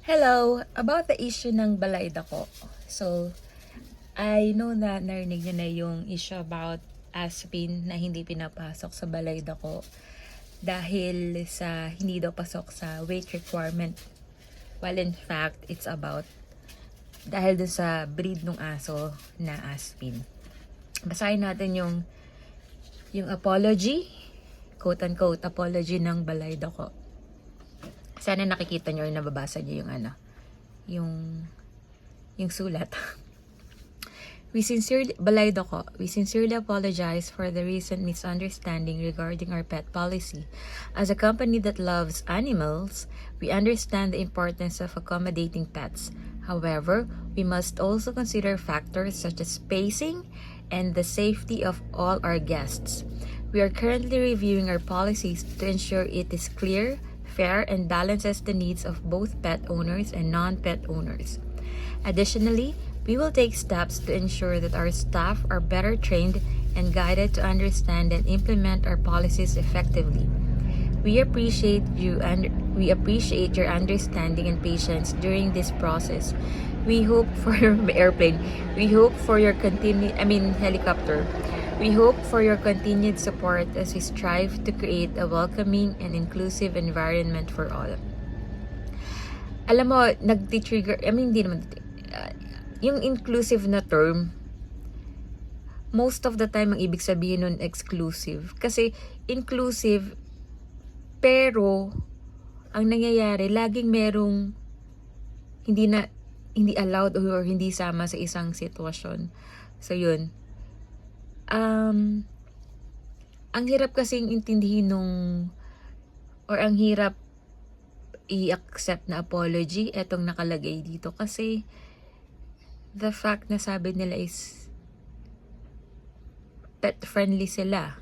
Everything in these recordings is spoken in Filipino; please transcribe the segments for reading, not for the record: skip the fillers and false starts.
Hello! About the issue ng balay dako. So, I know na narinig niyo na yung issue about aspirin na hindi pinapasok sa balay dako dahil sa hindi daw pasok sa weight requirement. Well, in fact, it's about dahil dun sa breed ng aso na aspin. Basahin natin yung apology, quote-unquote, apology ng balay dako. Sana nakikita nyo or nababasa nyo yung yung sulat. Balay dako, we sincerely apologize for the recent misunderstanding regarding our pet policy. As a company that loves animals, we understand the importance of accommodating pets. However, we must also consider factors such as spacing and the safety of all our guests. We are currently reviewing our policies to ensure it is clear, fair, and balances the needs of both pet owners and non-pet owners. Additionally, we will take steps to ensure that our staff are better trained and guided to understand and implement our policies effectively. We appreciate your understanding and patience during this process. We hope for your airplane. We hope for your helicopter. We hope for your continued support as we strive to create a welcoming and inclusive environment for all. Alam mo, nagti-trigger, hindi naman, yung inclusive na term, most of the time, ang ibig sabihin nun exclusive. Kasi inclusive, pero, ang nangyayari, laging merong hindi allowed or hindi sama sa isang sitwasyon. So, yun. Ang hirap kasing intindihin ang hirap i-accept na apology etong nakalagay dito kasi the fact na sabi nila is pet friendly sila.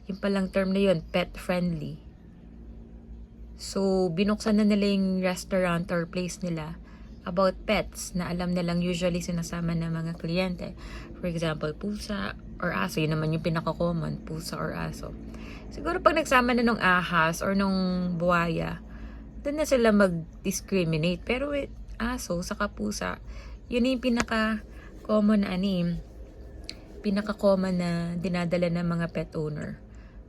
Yung palang term na yun, pet friendly. So, binuksan na nila yung restaurant or place nila about pets na alam nilang usually sinasama ng mga kliyente. For example, pusa or aso. Yun naman yung pinaka-common, pusa or aso. Siguro pag nagsama na nung ahas or nung buwaya, doon na sila mag-discriminate. Pero with aso, saka pusa, yun yung pinaka-common pinaka-common na dinadala ng mga pet owner.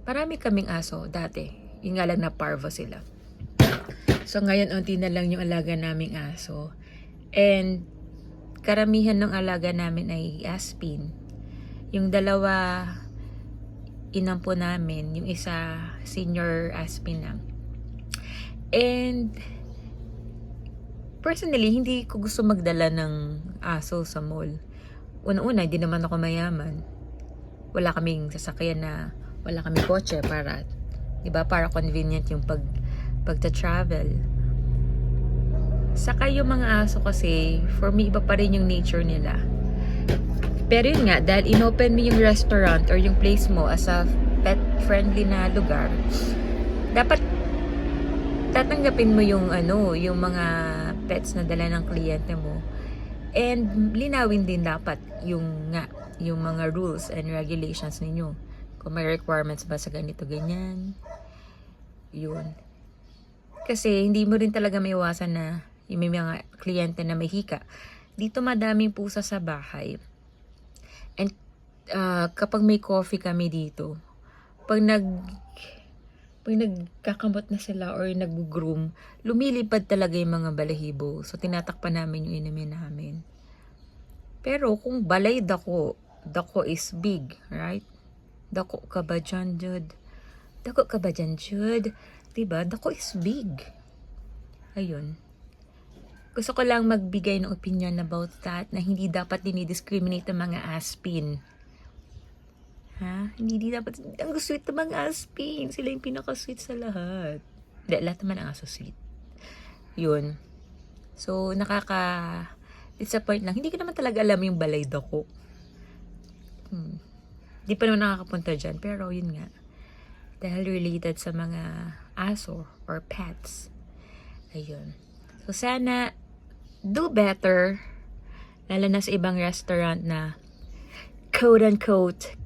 Marami kaming aso dati. Yung nga lang na parvo sila. So ngayon, unti na lang yung alaga naming aso. And karamihan ng alaga namin ay aspin. Yung dalawa, inampo namin. Yung isa, senior aspin lang. And personally, hindi ko gusto magdala ng aso sa mall. Una-una, hindi naman ako mayaman. Wala kaming sasakyan wala kaming kotse para, para convenient yung pagta-travel. Saka yung mga aso kasi, for me, iba pa rin yung nature nila. Pero yun nga, dahil inopen mo yung restaurant or yung place mo as a pet-friendly na lugar, dapat tatanggapin mo yung mga pets na dala ng kliyente mo. And linawin din dapat yung mga rules and regulations ninyo. Kung may requirements ba sa ganito, ganyan. Yun. Kasi hindi mo rin talaga may iwasan na yung may mga kliyente na may hika. Dito madaming pusa sa bahay. And kapag may coffee kami dito, pag nagkakamot na sila or nag-groom, lumilipad talaga yung mga balahibo. So, tinatakpan namin yung inumin namin. Pero, kung balay dako is big, right? Dako ka ba dyan, Jude? Dako ka ba dyan, Jude? Diba? Dako is big. Ayun. Gusto ko lang magbigay ng opinion about that na hindi dapat dinidiscriminate ang mga aspin. Hindi dapat. Ang sweet ng mga aspin. Sila yung pinaka-sweet sa lahat. Lahat naman ang aso sweet. Yun. So, nakaka-disappoint lang. Hindi ko naman talaga alam yung balay dako. Di pa naman nakakapunta dyan. Pero yun nga. Dahil related sa mga aso or pets. Ayun. So, sana do better. Lalo na sa ibang restaurant na quote-unquote,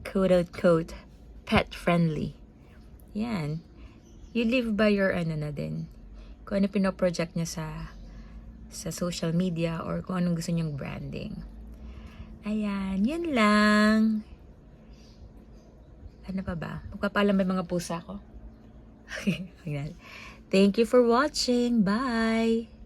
pet-friendly. Yan. You live by your na din. Kung ano pinoproject niya sa social media or kung anong gusto nyong branding. Ayan, yun lang. Ano pa ba? Magpapalam ba yung mga pusa ko? Ayan. Thank you for watching. Bye!